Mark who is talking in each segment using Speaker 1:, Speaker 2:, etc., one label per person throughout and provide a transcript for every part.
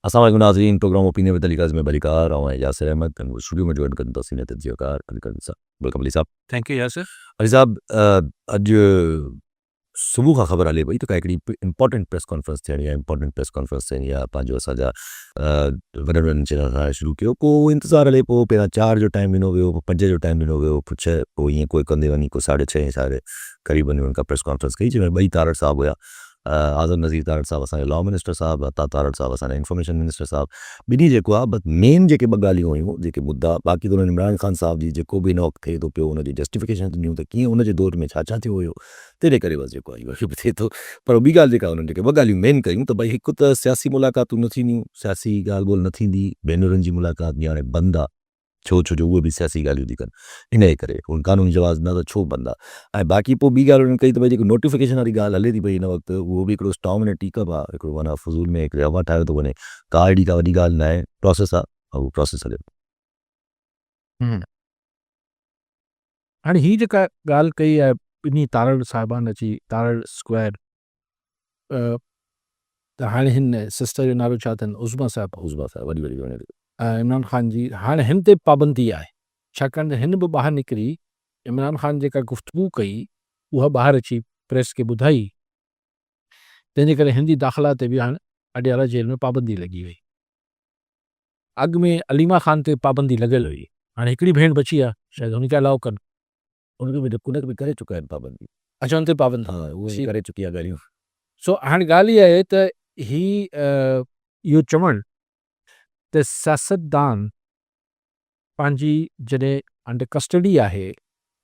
Speaker 1: अस्सलाम वालेकुम नाज़रीन, program opinion with Ali Kazmi बलिकार और यासिर अहमद स्टूडियो में जॉइन करता सीनियर तजज़ियाकार वेलकम अली साहब।
Speaker 2: Thank you Yasir.
Speaker 1: अली साहब अॼु सुबुह खां ख़बर हले पई त का हिकिड़ी इंपॉर्टेंट प्रेस कॉन्फ्रेंस थियणी आहे, इंपॉर्टेंट प्रेस कॉन्फ्रेंस थियणी आहे। पंहिंजो असांजा वॾनि वॾनि चैनल सां शुरू कयो, पोइ इंतज़ारु हले पोइ पहिरियां 4 जो टाइम ॾिनो वियो, पोइ 5 जो टाइम ॾिनो वियो, पोइ 6, पोइ ईअं कोई कंदे वञी को 6:30 साढ़े क़रीबन उनखां प्रेस कॉन्फ्रेंस कई, जंहिंमें 2 तारड़ साहब हुआ। आज़म नज़ीर तारड़ साहब असांजे लॉ मिनिस्टर साहब, अता तारड़ साहब असांजा इंफॉर्मेशन मिनिस्टर साहब। ॿिन्ही जेको आहे बस मेन जेके 2 ॻाल्हियूं हुयूं, जेके मुद्दा बाक़ी त उन्हनि इमरान ख़ान साहब जी जेको बि नॉक थिए थो पियो उनजी जस्टिफिकेशन ॾिनियूं त कीअं उनजे दौर में छा छा थियो हुयो, तंहिंजे करे बसि जेको आहे इहो बि थिए थो। पर ॿी ॻाल्हि जेका उन्हनि जेके 2 ॻाल्हियूं मेन कयूं त भई हिकु त सियासी मुलाक़ातूं न थींदियूं, सियासी ॻाल्हि ॿोल न थींदी, भेनरुनि जी मुलाक़ात जी हाणे बंदि आहे। छो जो उहे बि सियासी ॻाल्हियूं थी कनि, इन जे करे उन कानूनी जवाज़ न त छो बंदि आहे। ऐं बाक़ी पोइ ॿी ॻाल्हि उन्हनि कई त भई जेको नोटिफिकेशन वारी ॻाल्हि हले थी पई हिन वक़्तु, उहो बि हिकिड़ो स्टॉम एंड टीकअप आहे, हिकिड़ो माना फज़ूल में हिकिड़े हवा ठाहियो थो वञे। का एॾी का वॾी ॻाल्हि न आहे, प्रोसेस आहे ऐं उहो प्रोसेस हले।
Speaker 2: हाणे हीअ जेका ॻाल्हि कई आहे ॿिन्ही तारड़ साहिबान अची तारड़ स्क्वायर, त हाणे हिन सिस्टर जो नालो छा अथनि, उज़मा साहिब,
Speaker 1: उज़मा साहब वॾी वॾी वञे
Speaker 2: इमरान ख़ान जी, हाणे हिन ते पाबंदी आहे, छाकाणि त हिन बि ॿाहिरि निकिरी इमरान ख़ान जेका गुफ़्तगू कई उहा ॿाहिरि अची प्रेस खे ॿुधाई, तंहिंजे करे हिन जी दाख़िला ते बि हाणे अडियाला जेल में पाबंदी लॻी वई। अॻु में अलीमा ख़ान ते पाबंदी लॻियल हुई, हाणे हिकिड़ी भेण बची आहे, शायदि हुनखे अलाउ कनि।
Speaker 1: उनखे बि करे चुका आहिनि पाबंदी।
Speaker 2: अच्छा, हुन ते पाबंदी,
Speaker 1: हाँ उहे बि करे चुकी आहे ॻाल्हियूं।
Speaker 2: सो हाणे ॻाल्हि इहा आहे त इहो चवणु त सियासतदान पंहिंजी जॾहिं अंडर कस्टडी आहे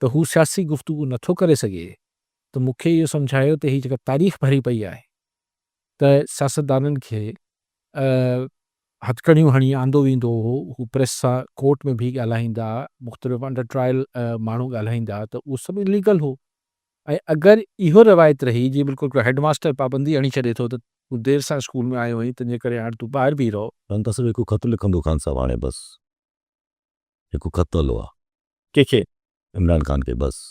Speaker 2: त हू सियासी गुफ़्तगू नथो करे सघे, त मूंखे इहो सम्झायो त हीअ जेका तारीख़ भरी पई आहे त सियासतदाननि खे हथकड़ियूं हणी आंदो वेंदो हो, हू प्रेस सां कोर्ट में बि ॻाल्हाईंदा, मुख़्तलिफ़ अंडर ट्रायल माण्हू ॻाल्हाईंदा, त उहो सभु इलीगल हो। ऐं अगरि इहो रवायत रही जीअं बिल्कुलु हिकिड़ो हेडमास्टर पाबंदी हणी छॾे थो त तूं देरि सां स्कूल में आयो हुई, तंहिंजे करे हाणे तूं ॿाहिरि बीह रहो।
Speaker 1: त सिर्फ़ु हिकु ख़तु लिखंदो ख़ान साहब, हाणे बसि हिकु ख़तु हलो आहे
Speaker 2: कंहिंखे?
Speaker 1: इमरान ख़ान खे बसि।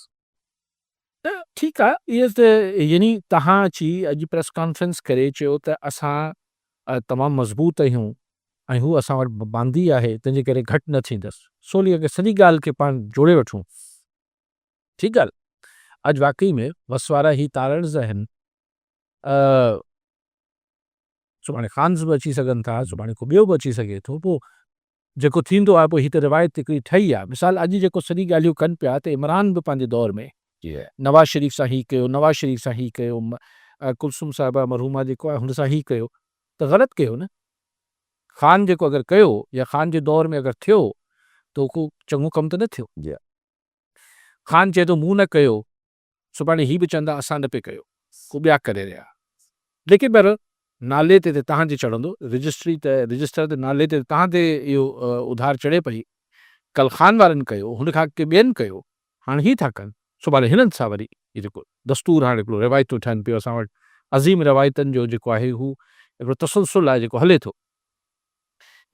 Speaker 2: त ठीकु आहे, इहे त यानी तव्हां अची अॼु प्रेस कॉन्फ्रेंस करे चयो त असां तमामु मज़बूत आहियूं ऐं हू असां वटि बांदी आहे, तंहिंजे करे घटि न थींदसि। सोली अगरि सॼी ॻाल्हि खे पाण जोड़े वठूं, ठीकु ॻाल्हि, अॼु वाक़ई में वस वारा ही तारड़्स आहिनि, सुभाणे ख़ान्स बि अची सघनि था, सुभाणे को ॿियो बि अची सघे थो, पोइ जेको थींदो आहे पोइ हीअ त रिवायत हिकिड़ी ठही आहे। मिसाल अॼु जेको सॼी ॻाल्हियूं कनि पिया त इमरान बि पंहिंजे दौर में नवाज़ शरीफ़ सां हीअ कयो, नवाज़ शरीफ़ सां हीअ कयो, कुलसुम साहिबा मरहूमा जेको आहे हुन सां हीअ कयो, त ग़लति कयो न। ख़ान जेको अगरि कयो या ख़ान जे दौर में अगरि थियो त को चङो कमु त न थियो। ख़ान चए थो मूं न कयो, सुभाणे हीअ बि चवंदा असां न पिए कयो, को ॿिया करे रहिया। लेकिन पर नाले ते तव्हांजे चढ़ंदो, रजिस्टर ते नाले ते तव्हां ते इहो उधार चढ़े पई, कल ख़ान वारनि कयो, हुन खां के ॿियनि कयो, हाणे हीअ था कनि, सुभाणे हिननि सां वरी इहो जेको दस्तूर हाणे हिकिड़ो रिवायतूं ठहनि पियो असां वटि, अज़ीम रिवायतनि जो जेको आहे हू हिकिड़ो तसलसुल आहे जेको हले थो,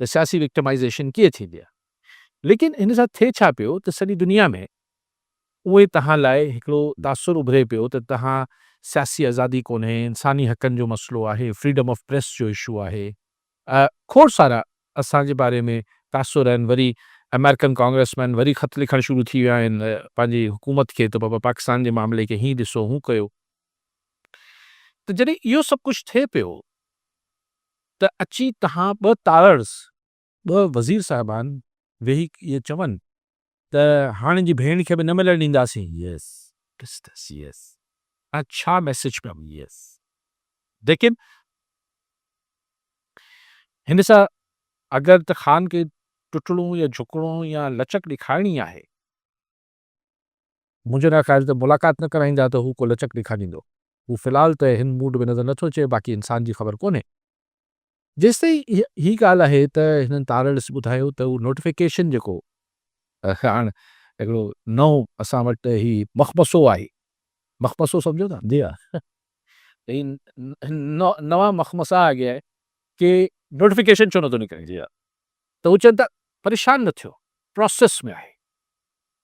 Speaker 2: त सियासी विक्टिमाइज़ेशन कीअं थींदी आहे। लेकिन हिन सां थिए छा पियो त सॼी दुनिया में उहे तव्हां लाइ हिकिड़ो तासुर उभिरे पियो त तव्हां सियासी आज़ादी कोन्हे, इंसानी हक़नि जो मसइलो आहे, फ्रीडम ऑफ प्रेस जो इशू आहे, खोड़ सारा असांजे बारे में तासुर आहिनि। वरी अमेरिकन कांग्रेसमैन वरी ख़त लिखणु शुरू थी विया आहिनि पंहिंजी हुकूमत खे, त बाबा पाकिस्तान जे मामले खे हीअं ॾिसो, हू कयो। त जॾहिं इहो सभु कुझु थिए पियो त अची तव्हां 2 तारर्स, 2 वज़ीर साहिबान वेही इहे चवनि त हाणे जी भेण खे बि न मिलणु ॾींदासीं। छा मैसेज पिया? लेकिन हिन सां अगरि त ख़ान खे टुटणो या झुकणो या लचक ॾेखारणी आहे, मुंहिंजे न ख़्याल त मुलाक़ात न कराईंदा त हू को लचक ॾेखारींदो। हू फ़िलहाल त हिन मूड में नज़र नथो अचे, बाक़ी इंसान जी ख़बर कोन्हे। जेसिताईं हीअ ॻाल्हि आहे त हिननि तारड़्स ॿुधायो त हू नोटिफिकेशन जेको हाणे हिकिड़ो नओं असां वटि ही मख़मसो आहे, मख़मसो सम्झो था?
Speaker 1: जी हा।
Speaker 2: नवां मख़मसा आ गया है कि नोटिफिकेशन छो नथो निकिरे।
Speaker 1: जी हा।
Speaker 2: त हू चवनि था परेशान न थियो, प्रोसेस में आहे।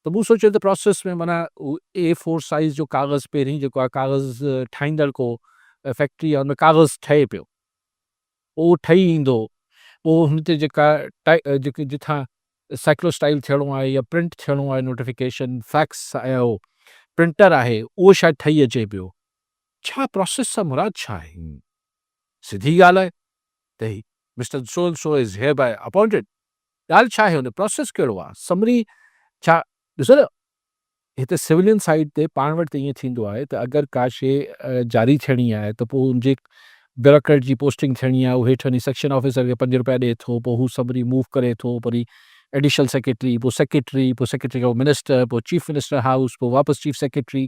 Speaker 2: त मूं सोचियो त प्रोसेस में माना A4 साइज़ जो कागज़ पहिरीं जेको आहे कागज़ ठाहींदड़ को फैक्ट्री आहे, हुन में कागज़ ठहे पियो, उहो ठही ईंदो, पोइ हुन ते जेके जिथां साइक्लोस्टाइल थियणो आहे या प्रिंट थियणो आहे नोटिफिकेशन फैक्स ऐं प्रिंटर आहे उहो शायदि ठही अचे पियो। छा प्रोसेस सां मुराद छा आहे? सिधी ॻाल्हि आहे त ही mister so and so is here by appointed. ॻाल्हि छा आहे हुन प्रोसेस कहिड़ो आहे समरी छा? ॾिसो न हिते सिविलियन साइड ते पाण वटि त ईअं थींदो आहे त अगरि का शइ जारी थियणी आहे त पोइ हुनजे ब्यूरोक्रेट जी पोस्टिंग थियणी आहे, उहे हेठि वञी सेक्शन ऑफिसर खे 5 रुपया ॾिए थो, पोइ हू समरी मूव करे थो, वरी एडिशनल सेक्रेटरी, पोइ सेक्रेटरी खां मिनिस्टर, पोइ चीफ मिनिस्टर हाउस, पोइ वापसि चीफ सेक्रेटरी,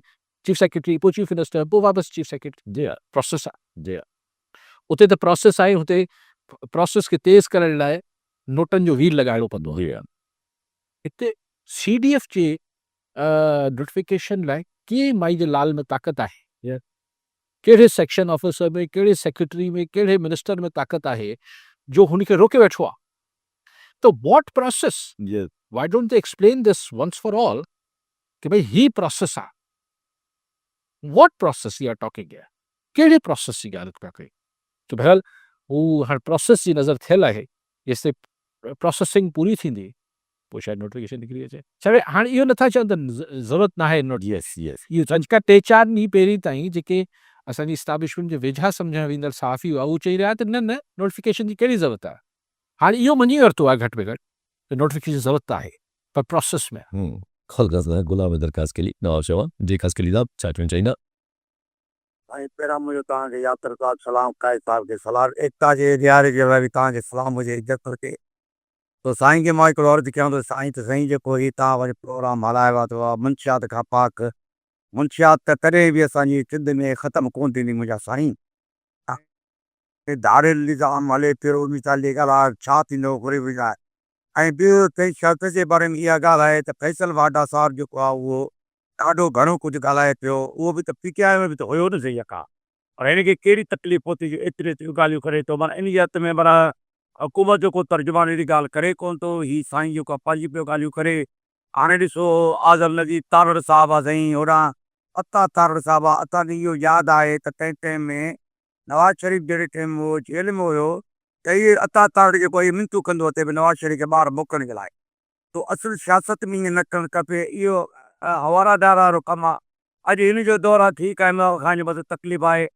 Speaker 2: पोइ चीफ मिनिस्टर, पोइ वापसि चीफ सेक्रेटरी।
Speaker 1: जी
Speaker 2: प्रोसेस आहे।
Speaker 1: जी
Speaker 2: उते त प्रोसेस आहे, हुते प्रोसेस खे तेज़ करण लाइ नोटनि जो व्हील लॻाइणो पवंदो आहे।
Speaker 1: जी
Speaker 2: हिते CDF जे नोटिफिकेशन लाइ कीअं माई जे लाल में ताक़त आहे, कहिड़े सेक्शन ऑफिसर में, कहिड़े सेक्रेटरी में, कहिड़े मिनिस्टर में ताक़त आहे जो हुनखे रोके वेठो आहे। त वॉट प्रोसेस,
Speaker 1: जी
Speaker 2: why don't they explain this once for all कि भाई ही प्रोसेस आहे। What process you are talking here, कहिड़े प्रोसेस जी ॻाल्हि पिया कई? त बहरहाल हू हाणे प्रोसेस जी नज़र थियल आहे, जेसिताईं प्रोसेसिंग पूरी थींदी पोइ शायदि नोटिफिकेशन निकिरी अचे। छा हाणे इहो नथा चवनि त ज़रूरत न आहे नोट,
Speaker 1: यस यस
Speaker 2: इहो रंजका 3-4 ॾींहं पहिरीं ताईं जेके असांजी इस्टाब्लिशमेंट जे वेझा सम्झण वेंदड़ सहाफ़ी हुआ उहो चई रहिया त न न नोटिफिकेशन जी कहिड़ी ज़रूरत आहे। हाणे इहो मञी वरितो आहे घटि में घटि त नोटिफिकेशन ज़रूरत आहे पर प्रोसेस में।
Speaker 1: ख़ासि गुलाम दरख़्वास्त के लिए नवाब शवा जी ख़ास के लिए आप चाट में चाहिए
Speaker 3: ऐं पहिरां मुंहिंजो तव्हांखे यात्रा सलाम काइद साहिब खे सलाम एकता जे ॾियारे जे लाइ बि तव्हांखे सलाम हुजे, इज़त हुजे। तो साईं खे मां हिकिड़ो अर्ज़ु कयां थो, साईं त साईं जेको हीउ तव्हां वरी प्रोग्राम हलायो आहे त मुंशियात खां पाक, मुंशियात त तॾहिं बि असांजी सिंध में ख़तमु कोन थींदी मुंहिंजा साईं। दारुल निज़ाम हले पियो, मिसाल जी ॻाल्हि आहे छा थींदो घुरी विझाए। ऐं ॿियो तंहिं शर्त जे बारे में इहा ॻाल्हि आहे त फैसल वाडा साहिबु जेको आहे उहो ॾाढो घणो कुझु ॻाल्हाए पियो, उहो बि त PTI में बि त हुयो न सही अका, और हिनखे कहिड़ी तकलीफ़ पहुती जो एतिरी एतिरियूं ॻाल्हियूं करे थो। माना इन जे हथ में माना हुकूमत जो को तर्जुमान अहिड़ी ॻाल्हि करे कोन थो, हीअ साईं जेको आहे पंहिंजी पियो ॻाल्हियूं करे। हाणे ॾिसो आज़म नज़ीर तारड़ साहिबु आहे साईं, होॾां अता तारड़ साहिबु आहे। असांखे इहो यादि आहे त तंहिं टाइम में नवाज़ शरीफ़ जहिड़े टाइम उहो जेल में हुयो त इहे अता तारड़ जेको इहे मिनतूं कंदो हुते बि नवाज़ शरीफ़ खे ॿाहिरि मोकिलण जे लाइ। तो असुल सियासत में ईअं न करणु खपे, इहो हवालादार वारो कमु आहे। अॼु हिन जो दौरु आहे, ठीकु आहे, इमरान ख़ान जे मथां तकलीफ़ आहे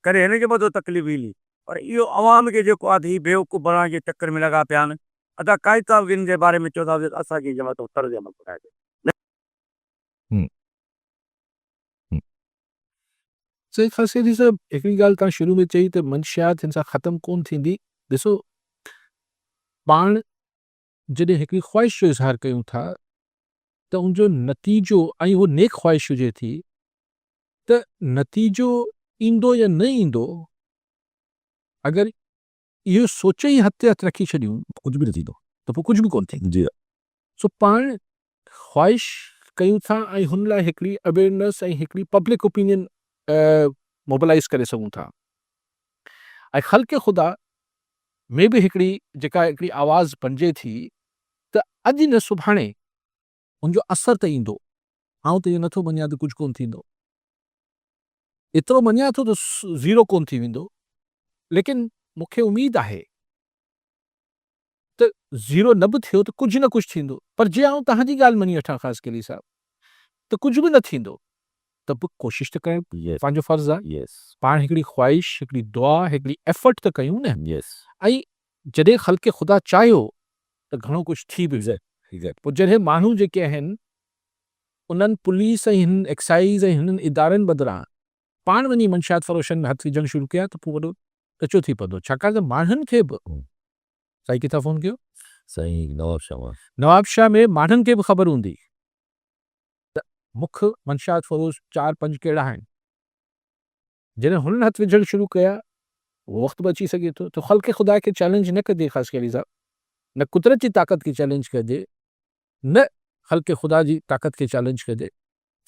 Speaker 3: करे हिन जे मथां तकलीफ़ ईंदी, पर इहो अवाम खे जेको आहे हीउ बेवकूफ़ बणाइण जे चकर में लॻा पिया आहिनि। अदा काइद साहिब हिन जे बारे में चवंदा असांखे जे मथां तर्ज़ अमल कराइजे।
Speaker 2: सही ख़ासि साहिबु हिकिड़ी ॻाल्हि तव्हां शुरू में चई त मंशियात हिन सां ख़तमु कोन थींदी। ॾिसो पाण जॾहिं हिकिड़ी ख़्वाहिश जो इज़हार कयूं था त उनजो नतीजो, ऐं उहो नेक ख़्वाहिश हुजे थी, त नतीजो ईंदो या न ईंदो, अगरि इहो सोचे ई हथ ते हथु रखी छॾियूं
Speaker 1: कुछ भी नहीं थींदो
Speaker 2: त पोइ कुझु बि कोन थींदो।
Speaker 1: जी
Speaker 2: सो पाण ख़्वाहिश कयूं था ऐं हुन लाइ हिकिड़ी अवेयरनेस ऐं हिकिड़ी पब्लिक ओपिनियन मोबिलाइज़ करे सघूं था। ऐं ख़ल्क़ ख़ुदा में बि हिकिड़ी जेका हिकिड़ी आवाज़ बणिजे थी त अॼु न सुभाणे उनजो असरु त ईंदो। आउं त इहो नथो मञियां त कुझु कोन थींदो, एतिरो मञियां थो त ज़ीरो कोन थी वेंदो, लेकिन मूंखे उमेद आहे त ज़ीरो न बि थियो त कुझु न कुझु थींदो। पर जे आउं तव्हांजी ॻाल्हि मञी वठां ख़ासि केली साहिबु, त कुझु बि न थींदो त बि कोशिशि त करणु
Speaker 1: यस
Speaker 2: पंहिंजो फ़र्ज़ु आहे।
Speaker 1: यस
Speaker 2: पाण हिकिड़ी ख़्वाहिश, हिकिड़ी दुआ, हिकिड़ी एफर्ट त कयूं न।
Speaker 1: यस
Speaker 2: ऐं जॾहिं ख़ल्क़ ख़ुदा चाहियो त घणो कुझु थी बि वञे।
Speaker 1: एग्जैक्ट
Speaker 2: पोइ जॾहिं माण्हू जेके आहिनि उन्हनि पुलिस ऐं हिननि एक्साइज़ ऐं हिननि इदारनि बदिरां पाण वञी मंशियात फ़रोशनि में हथु विझणु शुरू कया त पोइ वॾो कचो थी पवंदो। छाकाणि त माण्हुनि खे बि साईं किथां फ़ोन कयो?
Speaker 1: साईं नवाब शवा
Speaker 2: नवाब शाह में माण्हुनि खे बि ख़बर हूंदी त मुख्य मंशियात फ़रोश 4-5 कहिड़ा आहिनि। जॾहिं हुननि हथु विझणु शुरू कया उहो वक़्तु बि अची सघे थो। त ख़ल्क़ ख़ुदा खे चैलेंज न कजे ख़ासि केली साहिबु, न कुदरत जी ताक़त खे चैलेंज कजे, न ख़ल्क़ ख़ुदा जी ताक़त खे चैलेंज कजे।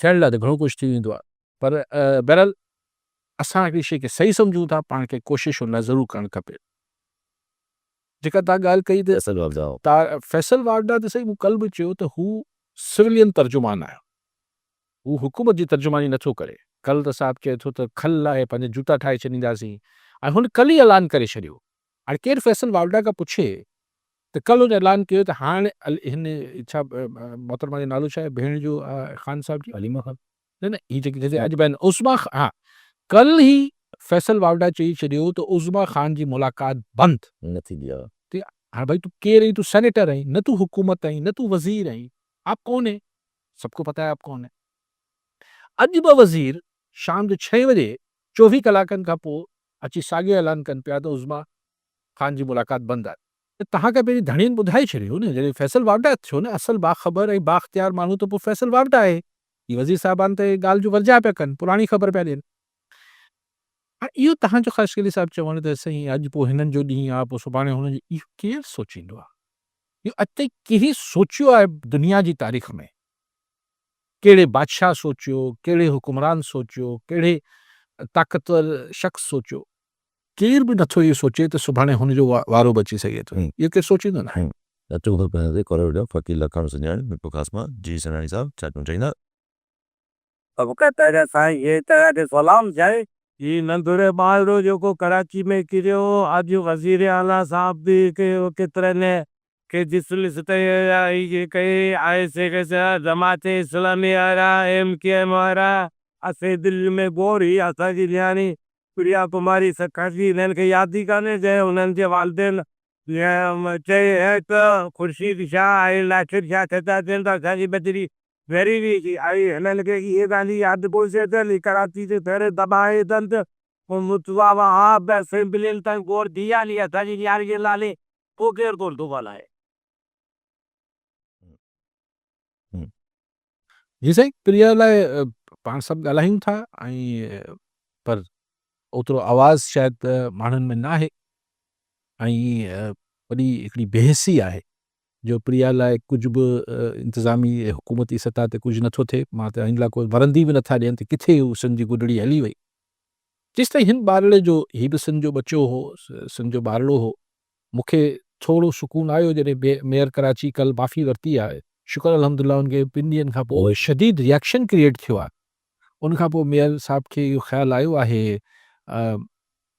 Speaker 2: थियण लाइ त घणो कुझु थी वेंदो आहे, पर बहरहाल असां हिकिड़ी शइ खे सही सम्झूं था, पाण खे कोशिशि हुन लाइ ज़रूरु करणु खपे। जेका तव्हां ॻाल्हि कई त
Speaker 1: असल बाब जाओ
Speaker 2: फैसल वाडा त सही, मूं कल्ह बि चयो त हू सिविलियन तर्जुमान आहे, हू हुकूमत जी तर्जुमानी नथो करे। कल्ह त साहिबु चए थो त खल आहे पंहिंजे जूता ठाहे छॾींदासीं, ऐं हुन कल्ह ई ऐलान करे छॾियो। हाणे केरु फैसल वाडा खां पुछे त कल्ह हुन ऐलान कयो त हाणे हिन छा मोहतरमा जो नालो छा आहे भेण जो ख़ान साहब जी
Speaker 1: अलीमा ख़ान
Speaker 2: न न ही जेकी जैसे अॼु बयान उस्मा हा कल्ह ई फैसल वावड़ा चई छॾियो त उस्मा ख़ान जी मुलाक़ात बंदि
Speaker 1: न थींदी आहे।
Speaker 2: ते हाणे भाई तू केरु आहीं, तू सेनेटर आहीं, न तू हुकूमत आहीं, न तू वज़ीर आहीं, आप कौन है? सबको पता है आप कौन है। अॼु ब वज़ीर शाम जो 6 बजे 24 कलाकनि खां पोइ अची साॻियो ऐलान कनि पिया त उस्मा ख़ान जी मुलाक़ात बंदि आहे। त तव्हां खां पहिरीं धणियुनि ॿुधाए छॾियो न जॾहिं फैसल वावड़ा थियो न असल बाख़बर ऐं बाख़्तियार माण्हू त पोइ फैसल वावड़ा आहे। ही वज़ीर साहिबान त ॻाल्हि जो वर्जा पिया कनि, पुराणी ख़बर पिया ॾियनि। हाणे इहो तव्हांजो ख़ासकली साहिबु चवण त साईं अॼु पोइ हिननि जो ॾींहुं आहे, पोइ सुभाणे हुननि जो इहो केरु सोचींदो आहे? इहो अॼु ताईं केरु सोचियो आहे दुनिया जी तारीख़ में? कहिड़े बादशाह सोचियो, कहिड़े हुकुमरान सोचियो, कहिड़े ताक़तवर शख़्स सोचियो? केरु बि नथो इहो सोचे त सुभाणे हुनजो वारो बि अची सघे थो। इहो केरु सोचींदो न।
Speaker 1: अचो खां पहिरियों ते कॉलर वठो फ़कीर लखाणी सुञाणे मिठो ख़ासमा जी सनाणी साहब छा चवणु चाहींदा?
Speaker 3: पहिरियों साईं इहे त अॼु सलाम चए ही नंढड़े ॿार जेको कराची में किरियो अॼु वज़ीर आला साहब बि केतिरनि के जिसलिस कई जमात इस्लामी वारा MKM वारा असे दिल्ली में गोर ही असांजी नियाणी प्रिया कुमारी सखाजी हिननि खे यादि ई कान्हे जंहिं हुननि जे वालदेन चई त ख़ुर्शीद शाह ऐं लाशिद शाह चचा थियनि त असांजी बचड़ी वेरी हुई आई हिननि खे इहे ॻाल्हि यादि कोन थिए अथनि कराची जे पहिरें दॿाए अथनि त मुतवा वहाब असेंबलियुनि ताईं गोर थी आहे नी असांजी नियाणी जे नाले पोइ केरु कोन थो ॻाल्हाए।
Speaker 2: जी साईं प्रिया लाइ पाण सभु ॻाल्हायूं था ऐं पर ओतिरो आवाज़ शायदि माण्हुनि में न आहे ऐं वॾी हिकिड़ी बेहसी आहे जो प्रिया लाइ कुझु बि इंतिज़ामी हुकूमती सतह ते कुझु नथो थिए। मां त हिन लाइ कोई वरंदी बि नथा ॾियनि त किथे हू सिंध जी गुॾड़ी हली वई। जेसि ताईं हिन ॿारड़े जो हीउ बि सिंध जो बचो हो, सिंध जो ॿारड़ो हो, मूंखे थोरो सुकून आयो जॾहिं मेयर कराची कल्ह माफ़ी वरिती आहे। शुक्र अल्हम्दुलिल्लाह उनखे 2 ॾींहंनि खां पोइ शदीद रिएक्शन क्रिएट थियो आहे। उनखां पोइ मेयर साहब खे इहो ख़्यालु आयो आहे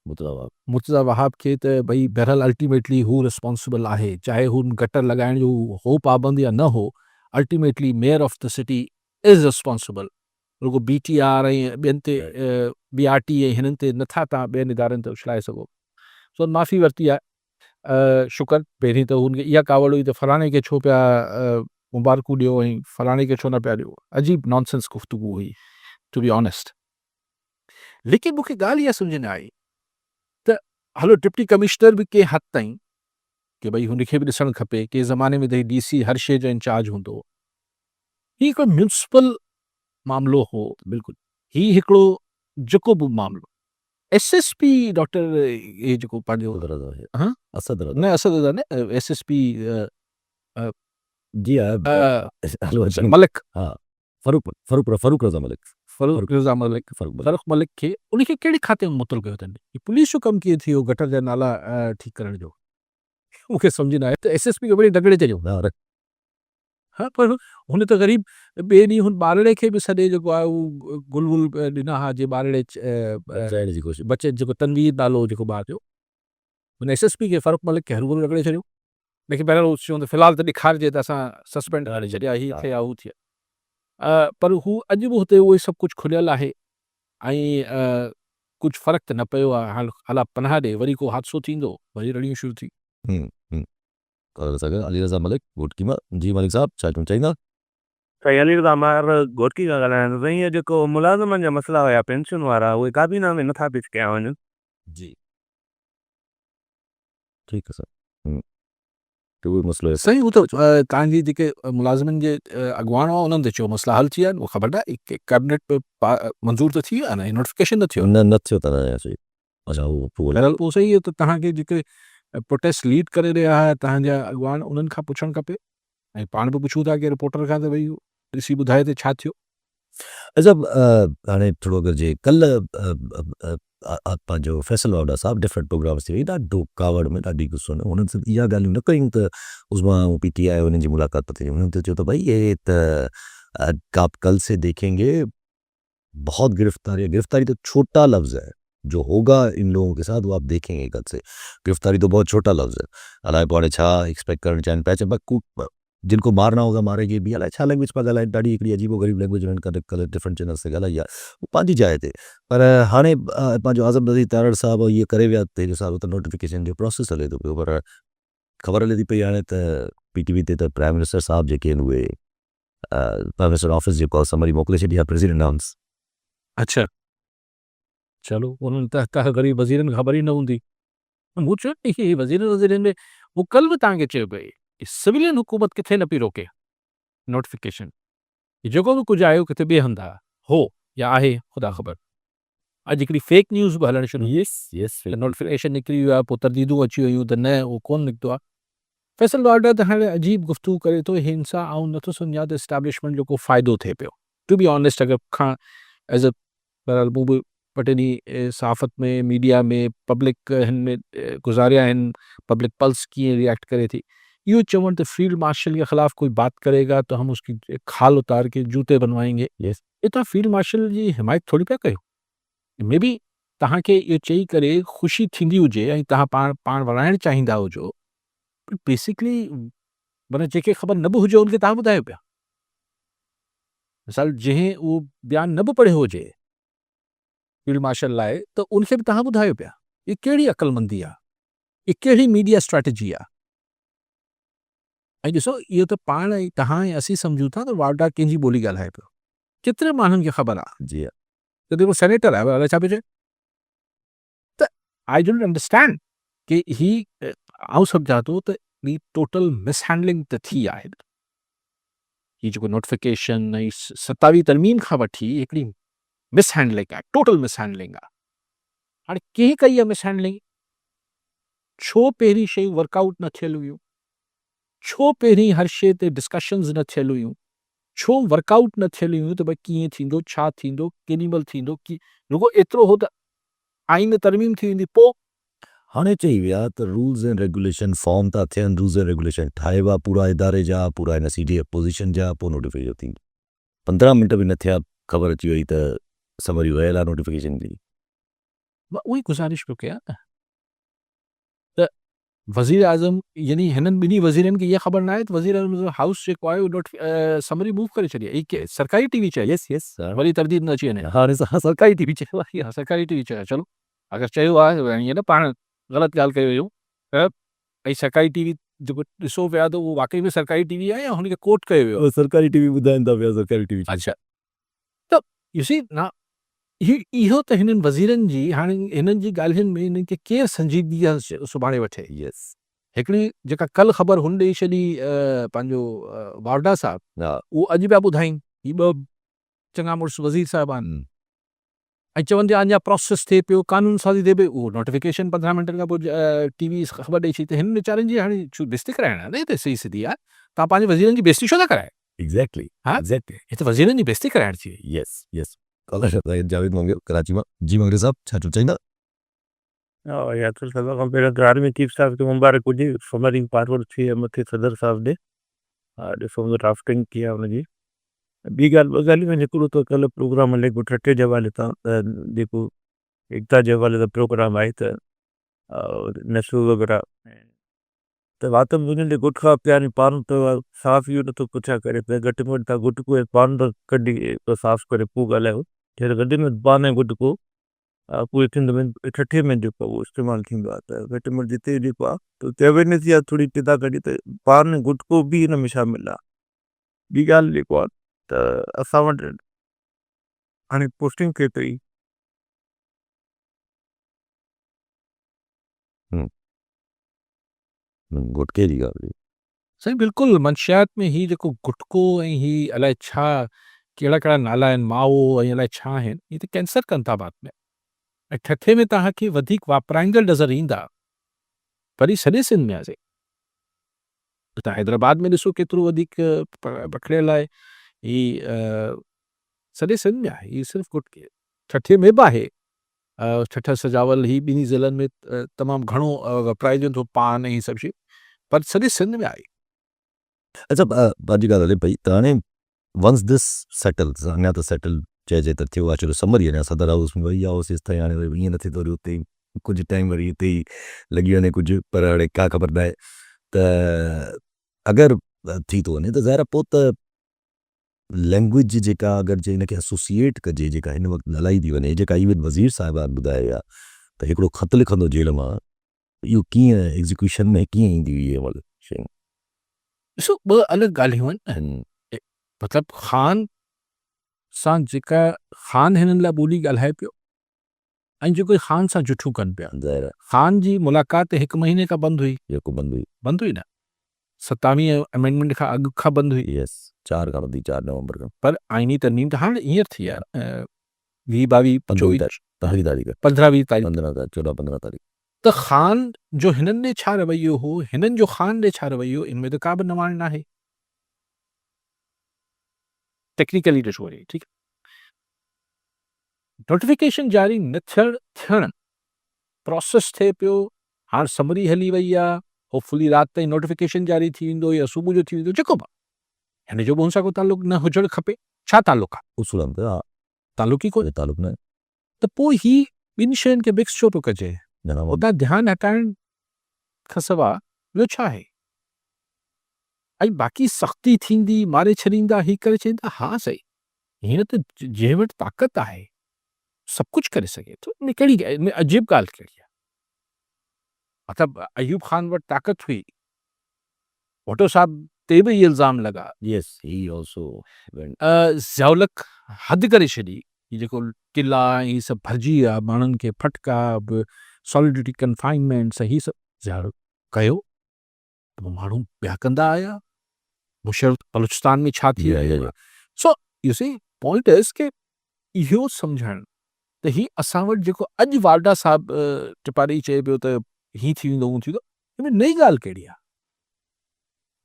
Speaker 2: मुर्तज़ा वहाब खे त भई बहरहाल अल्टीमेटली हू रिस्पॉन्सिबल आहे, चाहे हू गटर लॻाइण जो हो पाबंद या न हो, ultimately mayor of the city is responsible. रुगो BTR ऐं ॿियनि ते BRT ऐं हिननि ते नथा तव्हां ॿियनि इदारनि ते उछलाए सघो। सो माफ़ी वरिती आहे। शुक्र पहिरीं त हुनखे इहा कावड़ हुई त फलाणे खे छो पिया मुबारकूं ॾियो ऐं फलाणे खे छो न पिया ॾियो। अजीब नॉनसेंस गुफ़्तगू हुई टू बी ऑनेस्ट। लेकिन मूंखे ॻाल्हि इहा सम्झ न आई त हलो डिप्टी कमिश्नर बि कंहिं हद ताईं की भई हुनखे बि ॾिसणु खपे। कंहिं ज़माने में त DC हर शइ जो इंचार्ज हूंदो हो। हीउ हिकिड़ो म्यूनिसिपल मामिलो हो। बिल्कुलु हीउ हिकिड़ो जेको बि मामिलो SSP डॉक्टर इहे जेको पंहिंजो
Speaker 1: असद
Speaker 2: न असद न SSP
Speaker 1: जी
Speaker 2: मलिक
Speaker 1: फरूक रज़ा मलिक
Speaker 2: फ़रूक मलिक खे उनखे कहिड़े खाते में मुतल कयो अथनि? पुलिस जो कमु कीअं थी वियो गटर जा नाला ठीकु करण जो? मूंखे सम्झ न आहे त SSP खे वरी दगड़े चयो। हा पर हुन त ग़रीब ॿिए ॾींहुं हुन ॿारड़े खे बि सॼे जेको आहे उहो गुल वुल ॾिना हा जे ॿारड़े
Speaker 1: जी कोशिशि
Speaker 2: बचे जेको तनवीर नालो जेको ॿार जो हुन SSP खे फ़रूक मलिक खे हरू रगड़े छॾियो। लेकिन पहिरियों चयूं त फ़िलहाल त ॾेखारिजे त असां सस्पेंड करे छॾिया हीअ थिए या हू थिए। पर हू अॼु बि हुते उहे सभु कुझु खुलियल आहे ऐं कुझु फ़र्क़ु त न पियो आहे। हाणे अला पनाह ॾे वरी को हादसो थींदो वरी रड़ियूं शुरू थी।
Speaker 1: अली रज़ा मलिक घोटकीमा जी मलिक साहब छा चवणु चाहींदा?
Speaker 3: साईं अली रज़ा मां घोटकी खां ॻाल्हायां थो। साईं जेको मुलाज़िमनि जा मसइला हुया पेंशन वारा उहे काबीना में नथा पेश कया वञनि।
Speaker 1: जी ठीकु आहे सर। उहो मसइलो
Speaker 2: साईं हू त तव्हांजी जेके मुलाज़िमनि जे अॻुवाण हुआ उन्हनि ते चयो मसइला हल थी विया आहिनि। उहो ख़बर न आहे कैबिनेट में मंज़ूर त थी वियो आहे न नोटिफिकेशन न थियो
Speaker 1: न थियो त अच्छा
Speaker 2: बहरहाल पोइ सही आहे त तव्हांखे जेके प्रोटेस्ट लीड करे रहिया हुआ तव्हांजा अॻुवान उन्हनि खां पुछणु खपे ऐं पाण बि पुछूं था कि रिपोर्टर खां त भई ॾिसी ॿुधाए त छा थियो।
Speaker 1: अच्छा हाणे थोरो अगरि जे कल्ह पंहिंजो फैसल वावड़ा साहब डिफरेंट प्रोग्राम्स थी वई ॾाढो कावड़ में ॾाढी गुस्सो न हुननि सिर्फ़ु इहा ॻाल्हियूं न कयूं त उस्मा PTI उन्हनि जी मुलाक़ात थी हुननि त चयो त भई ये त आप कल से देखेंगे बहुत गिरफ्तारी तो छोटा लफ्ज़ है जो होगा इन लोगों के साथ वो आप देखेंगे कल से। गिरफ्तारी तो बहुत छोटा लफ्ज़ है, अलाए पाणे छा एक्सपेक्ट करणु चाहिनि पिया, चइनि पिया जिनको मारना होगा मारेंगे भी, अलाए छा लैंग्वेज पिया ॻाल्हाइनि, ॾाढी हिकिड़ी अजीबो-ग़रीब लैंग्वेज हुननि कल्ह डिफरेंट चैनल्स ते ॻाल्हाई आहे, उहो पंहिंजी जाइ ते। पर हाणे पंहिंजो आज़म नज़ीर तारड़ साहिबु इहे करे विया त हिन साल त नोटिफिकेशन जो प्रोसेस हले थो पियो, पर ख़बर हले थी पई हाणे त PTV ते त प्राइम मिनिस्टर साहिबु जेके आहिनि उहे प्राइम मिनिस्टर ऑफिस जेको आहे समरी मोकिले छॾी आहे प्रेसिडेंट हाउस।
Speaker 2: अच्छा, चलो उन्हनि त ग़रीब वज़ीरनि खे ख़बर ई न हूंदी। मूं चयो न इहे वज़ीरनि में वो कल्ह बि तव्हांखे चयो पिए सिविलियन हुकूमत किथे न पई रोके नोटिफिकेशन, जेको बि कुझु आयो किथे ॿिए हंधि हो या आहे ख़ुदा ख़बर। अॼु हिकिड़ी फेक न्यूज़ बि हलणु शुरू
Speaker 1: यस
Speaker 2: नोटिफिकेशन निकिरी वियो आहे, पोइ तरदीदूं अची वियूं त न उहो कोन निकितो आहे। फैसल वाडा त हाणे अजीब गुफ़्तगू करे थो, हिनसां आउं नथो सम्झां त इस्टेब्लिशमेंट जो को फ़ाइदो थिए पियो। टू बी ऑनेस्ट अगरि खां एज़ अ बहरहाल मूं बि ॿ टे ॾींहं सहाफ़त में मीडिया में पब्लिक हिन में गुज़ारिया आहिनि, पब्लिक पल्स कीअं रिएक्ट करे थी। यूँ चवण त फील्ड मार्शल के ख़िलाफ़ कोई बात करेगा तो हम उसकी खाल उतार के जूते बनवाएंगे।
Speaker 1: यस
Speaker 2: ये तव्हां फील्ड मार्शल जी हिमायत थोरी पिया कयो। मे बी तव्हांखे इहो चई करे ख़ुशी थींदी हुजे ऐं तव्हां पाण वणाइणु चाहींदा हुजो, पर बेसिकली माना जेके ख़बर न बि हुजे उनखे तव्हां ॿुधायो पिया। मिसाल जंहिं उहो बयानु न बि पढ़ियो हुजे फील्ड मार्शल लाइ त उनखे बि तव्हां ॿुधायो पिया। ये कहिड़ी अक़लमंदी आहे, ये कहिड़ी मीडिया स्ट्रेटजी आहे। ऐं ॾिसो इहो त पाण ऐं तव्हां ऐं असीं सम्झूं था त वाडा कंहिंजी ॿोली ॻाल्हाए पियो, केतिरे माण्हुनि खे ख़बर आहे
Speaker 1: जी हाँ।
Speaker 2: त जेको सेनेटर आहे अलाए छा पियो चए। त आई डोंट अंडरस्टैंड कि ही आउं सम्झां थो त ही टोटल मिसहैंडलिंग त थी आहे। ही जेको नोटिफिकेशन ऐं 27 तरमीम खां वठी हिकिड़ी मिसहैंडलिंग आहे, टोटल मिसहैंडलिंग आहे। हाणे कंहिं कई आहे मिसहैंडलिंग? छो पहिरीं शयूं वर्कआउट न थियल हुयूं? छो पहिरीं हर शइ ते डिस्कशन्स न थियल हुयूं? छो वर्कआउट न थियल हुयूं त भई कीअं थींदो, छा थींदो, केॾीमहिल थींदो, की रुगो एतिरो हो त आइन तरमीम थी वेंदी पोइ।
Speaker 1: हाणे चई विया त रूल्स एंड रेगुलेशन फॉर्म था थियनि, रूल्स एंड रेगुलेशन ठाहिबा पूरा इदारे जा, पूरा हिन CDF पोज़ीशन जा, पोइ नोटिफिकेशन थींदो। 15 मिंट बि न थिया ख़बर अची वई त समरी वयल आहे नोटिफिकेशन जी।
Speaker 2: मां उहो ई गुज़ारिश पियो कयां न त वज़ीर आज़म यानी हिननि ॿिन्ही वज़ीरनि खे इहा ख़बर न आहे त वज़ीर आज़म जो हाउस जेको आहे उहो समरी मूव करे छॾी आहे। ई सरकारी TV चए
Speaker 1: यस यस
Speaker 2: वरी तरदीद न अची वञे।
Speaker 1: हाणे सरकारी TV चयो आहे।
Speaker 2: हा सरकारी TV चयो, चलो अगरि चयो आहे ईअं न पाण ग़लति ॻाल्हि कयो हुयूं त भई सरकारी TV जेको ॾिसो पिया त उहो वाकई में सरकारी TV आहे या हुनखे कोट कयो वियो।
Speaker 1: उहो सरकारी TV ॿुधाइनि था पिया सरकारी TV।
Speaker 2: अच्छा त यू सी ना इहो त हिननि वज़ीरनि जी हाणे हिननि जी ॻाल्हियुनि में हिननि खे केरु संजीदगी सुभाणे वठे।
Speaker 1: यस
Speaker 2: हिकिड़ी जेका कल्ह ख़बर हुन ॾेई छॾी पंहिंजो वावड़ा साहब,
Speaker 1: हा
Speaker 2: उहो अॼु पिया ॿुधाइनि ही ॿ चङा मुड़ुस वज़ीर साहिबान ऐं चवनि था अञा प्रोसेस थिए पियो, कानून साज़ी थिए पई, उहो नोटिफिकेशन 15 मिंटनि खां पोइ TV ख़बर ॾेई छॾी। त हिन वीचारनि जी हाणे छो बेइज़ती कराइण आहे न, हिते सही सिधी आहे तव्हां पंहिंजे वज़ीरनि जी बेइज़ती छो था करायो?
Speaker 1: एग्जैक्टली
Speaker 2: हा
Speaker 1: एग्जैक्टली
Speaker 2: हिते वज़ीरनि जी बेइज़ती कराइण थी वई।
Speaker 1: यस यस कॉलर जावेद मंगियो कराची मां। जी मंगियो साहब छा चओ चाहींदा?
Speaker 4: या तो सभु खां पहिरियों त आर्मी चीफ साहिब खे मुबारक हुजे, समरी फॉरवर्ड थी आहे मथे सदर साहिब ॾे। हा ॾिसो ड्राफ्टिंग की आहे हुनजी। ॿी ॻाल्हि ॿ ॻाल्हियूं आहिनि। हिकिड़ो त कल्ह प्रोग्राम हले पियो ठटे जे हवाले तां त जेको एकता जे हवाले सां प्रोग्राम आहे त नशो वग़ैरह त वात मुंहिंजे गुटखा पिया आहिनि पान त साफ़ इहो नथो पुछा करे पिया घटि में घटि तव्हां गुटको ऐं पान त कढी साफ़ करे पोइ ॻाल्हायो। छो गॾ में पान ऐं गुटको पूरे थींदो ठठे में जेको उहो इस्तेमालु थींदो आहे त घटि में घटि जिते जेको आहे त उते अवेयरनेस इहा थोरी पिदा कढी त पान ऐं गुटको बि हिन में शामिलु आहे। ॿी ॻाल्हि जेको आहे त असां वटि हाणे पोस्टिंग थिए पई
Speaker 1: गुटके जी ॻाल्हि
Speaker 2: साईं बिल्कुलु मंशियात में ही जेको गुटको ऐं ही अलाए छा कहिड़ा कहिड़ा नाला आहिनि माओ ऐं अलाए छा आहिनि, ही त कैंसर कनि था बाद में। ऐं ठठे में तव्हांखे वधीक वापराईंदड़ नज़र ईंदा वरी सॼे सिंध में आहे। तव्हां हैदराबाद में ॾिसो केतिरो वधीक पखिड़ियल आहे ही सॼे सिंध में आहे। ही सिर्फ़ु गुटके ठठे में बि आहे। ठठा सजावल ही ॿिन्ही ज़िलनि में तमामु घणो वापराइजो थो पान ऐं ही सभु शयूं, पर सॼे सिंध में आहे।
Speaker 1: अच्छा पंहिंजी ॻाल्हि हले पई त हाणे वंस दिस सेटल्स अञा त सेटल चइजे त थियो आहे छो जो समरी अञा सदर हाउस में वई आहे ओसिस ताईं हाणे वरी ईअं नथी थो वरी उते ई कुझु टाइम वरी हिते ई लॻी वञे कुझु पर हाणे का ख़बर न आहे त अगरि थी थो वञे त ज़ाहिर आहे पोइ त लैंग्वेज जेका अगरि जे हिनखे एसोसिएट कजे जेका हिन वक़्तु ॻाल्हाई थी वञे जेका इवन वज़ीर साहिबान ॿुधायो आहे त हिकिड़ो ख़त लिखंदो जेल मां इहो कीअं एग्ज़ीक्यूशन में कीअं ईंदी हुई इहे मतलब शयूं
Speaker 2: ॾिसो ॿ अलॻि ॻाल्हियूं आहिनि मतिलबु ख़ान सां जेका ख़ान हिननि लाइ ॿोली ॻाल्हाए पियो ऐं जेको ख़ान सां जुठियूं कनि पिया
Speaker 1: ज़ाहिर आहे
Speaker 2: ख़ान जी मुलाक़ात 1 महीने खां बंदि हुई
Speaker 1: जेको बंदि
Speaker 2: बंदि हुई न 27 अमेंडमेंट खां अॻु खां बंदि हुई
Speaker 1: हुई यस 4 खां वधी 4 नवंबर खां
Speaker 2: पर आइनी तरमीम त हाणे हींअर थी आहे 20 22
Speaker 1: पहिरीं तारीख़
Speaker 2: 15-20 तारीख़
Speaker 1: 14-15 तारीख़
Speaker 2: त ख़ान जो हिननि ॾे छा रवैयो हो हिननि जो ख़ान ॾे छा रवैयो इनमें त का बि नवाण न आहे टेक्निकली ॾिसो वरी ठीकु नोटिफिकेशन जारी न थियणु प्रोसेस थिए पियो हाणे समरी हली वई आहे होपफुली राति ताईं नोटिफिकेशन जारी थी वेंदो या सुबुह जो थी वेंदो जेको बि हिन जो बि हुन सां को तालुक न हुजणु खपे छा तालुक आहे
Speaker 1: उसूलनि ते हा
Speaker 2: तालुक ई कोन्हे
Speaker 1: तालुक न
Speaker 2: त पोइ ही ॿिनि शयुनि खे मिक्स छो पियो कजे
Speaker 1: न
Speaker 2: उतां ध्यानु हटाइण खां सवाइ ॿियो छा आहे ऐं बाक़ी सख़्ती थींदी मारे छॾींदा ही करे छॾींदा हा सही हीअं त जंहिं वटि ताक़त आहे सभु कुझु करे सघे थो इन कहिड़ी इन अजीब ॻाल्हि कहिड़ी आहे मतिलबु अयूब ख़ान वटि ताक़त हुई भुट्टो साहब ते बि इहे इल्ज़ाम लॻा
Speaker 1: यस ही ऑल्सो
Speaker 2: ज़ियाउलक हद करे छॾी हीउ जेको किला ऐं हीअ सभु भरिजी विया माण्हुनि खे फटका बि सॉलिडिटी कंफाइनमेंट्स हीअ सभु ज़ियाउलक कयो त पोइ माण्हू ॿिया कंदा आया मुशर्रफ बलूचिस्तान में छा थी रहियो so you see point is के इहो सम्झणु त ही असां वटि जेको अॼु वारडा साहब टिपारी चए पियो त ही थी वेंदो हूं थी वेंदो हिन में नई ॻाल्हि कहिड़ी आहे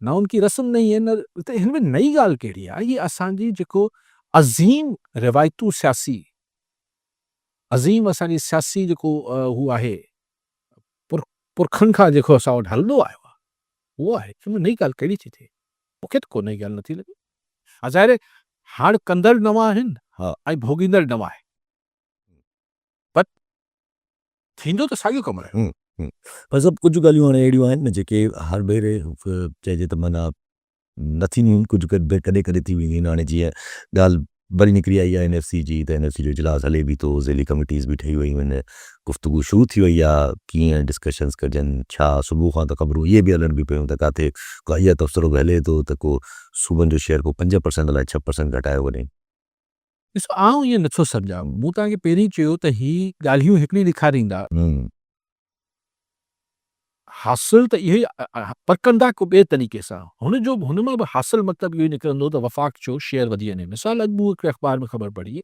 Speaker 2: न उनकी रस्म नहीं है न त हिन में नई ॻाल्हि कहिड़ी आहे हीअ असांजी जेको अज़ीम रिवायतूं सियासी अज़ीम असांजी सियासी जेको हू आहे पुरखनि खां जेको असां वटि हलंदो आयो आहे उहो आहे हिन में नई ॻाल्हि कहिड़ी थी थिए मूंखे त को नई ॻाल्हि नथी लॻे ज़ाहिर हाणे कंदड़ नवां आहिनि
Speaker 1: हा
Speaker 2: ऐं भोगींदड़ नवां आहे पर थींदो त साॻियो कमु आहे
Speaker 1: पर सभु कुझु ॻाल्हियूं हाणे अहिड़ियूं आहिनि न जेके हर भेरे चइजे त माना न थींदियूं आहिनि कुझु कॾहिं कॾहिं थी वेंदियूं आहिनि हाणे जीअं ॻाल्हि वरी निकिरी आई आहे NFC जी त NFC जो इजलास हले बि थो ज़ेली कमिटीज़ बि ठही वयूं आहिनि गुफ़्तगू शुरू थी वई आहे कीअं डिस्कशन्स कजनि छा सुबुह खां त ख़बरूं इहे बि हलनि बि पियूं त किथे को इहा तबसरो बि हले थो त को सूबनि जो शेयर को 5% अलाए 6% घटायो वञे
Speaker 2: ॾिसो आउं ईअं नथो सम्झां मूं तव्हांखे पहिरीं चयो त ही ॻाल्हियूं हिकिड़ी ॾेखारींदा हासिल त इहो ई पर कंदा को ॿिए तरीक़े सां हुन मां बि हासिल मतिलबु इहो ई निकिरंदो त वफ़ाक़ जो शेयर वधी वञे मिसाल अॼु मूं हिकिड़े अख़बार में ख़बर पढ़ी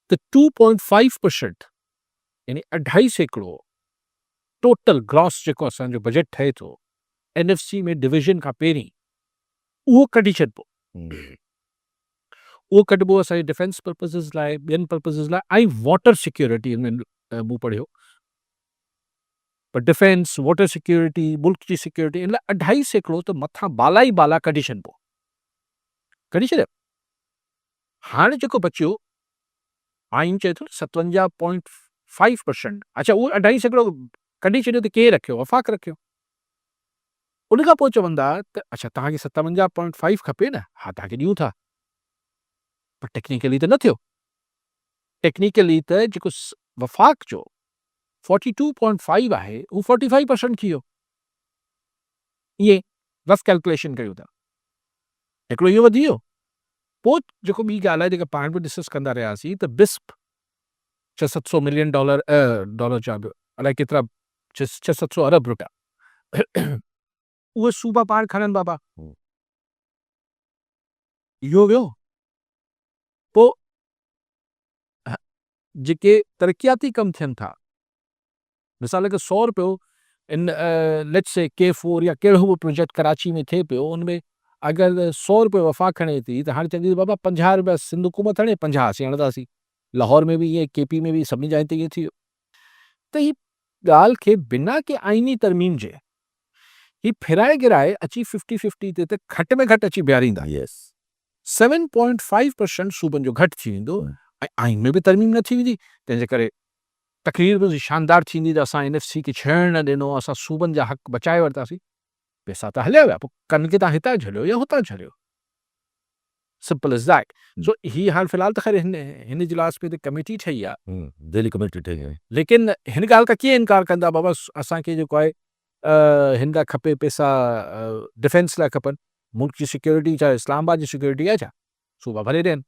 Speaker 2: त 2.5% यानी 2.5% टोटल ग्रॉस जेको असांजो बजट ठहे थो NFC में डिविजन खां पहिरीं उहो कढी छॾिबो उहो कढिबो असांजे डिफेंस पर्पज़िस लाइ ॿियनि पर्पज़िस लाइ ऐं वाटर सिक्योरिटी में मूं पढ़ियो पर डिफेंस वाटर सिक्योरिटी मुल्क जी सिक्योरिटी इन लाइ 2.5% त मथां बाला ई बाला कढी छॾिबो कढी छॾियो हाणे जेको बचियो आइन चए थो 57.5% अच्छा उहो 2.5% कढी छॾियो त केरु रखियो वफ़ाक़ रखियो उन खां पोइ चवंदा त अच्छा तव्हांखे 57.5 खपे न हा तव्हांखे ॾियूं था पर टेक्निकली त न थियो टेक्निकली त जेको वफ़ाक़ जो 42.5 आहे उहो 45% थी वियो ईअं रफ कैलकुलेशन कयूं था हिकिड़ो इहो वधी वियो पोइ जेको ॿी ॻाल्हि आहे जेका पाण बि डिस्कस कंदा रहियासीं त बिस्प 600-700 मिलियन डॉलर चवां पियो अलाए केतिरा 600-700 अरब रुपया उहे सूबा पाण खणनि बाबा इहो वियो पोइ जेके तरक़ियाती कम थियनि था मिसाल के 100 रुपयो इन लेट्स से K4 या कहिड़ो बि प्रोजेक्ट कराची में थिए पियो उनमें अगरि 100 रुपयो वफ़ा खणे थी त हाणे चवंदी बाबा 50 रुपया सिंध हुकूमत हणे 50 असीं हणंदासीं लाहौर में बि ईअं KP में बि सभिनी जाइ ते ईअं थी वियो त ही ॻाल्हि खे बिना के आइनी तरमीम जे ही फिराए गिराए अची 50-50 ते त घटि में घटि अची बीहारींदा
Speaker 1: यस
Speaker 2: 7.5% सूबनि जो घटि थी वेंदो ऐं आइन में बि तरमीम न थी वेंदी, तंहिंजे करे तकरीर बि शानदार थींदी त असां NFC खे छेड़ण न ॾिनो, असां सूबनि जा हक़ बचाए वरितासीं, पैसा त हलिया विया, पोइ कन खे तव्हां हितां झलियो या हुतां झलियो, सिंपल इज़ दैट। सो ही हाल फ़िलहाल त ख़ैर हिन इजलास में त कमेटी ठही आहे,
Speaker 1: दिल्ली कमेटी ठही आहे।
Speaker 2: लेकिन हिन ॻाल्हि खां कीअं इनकार कंदा बाबा असांखे जेको आहे हिन लाइ खपे पैसा, डिफेंस लाइ खपनि, मुल्क जी सिक्योरिटी छा इस्लामाबाद जी सिक्योरिटी आहे छा, सूबा भरे ॾियनि,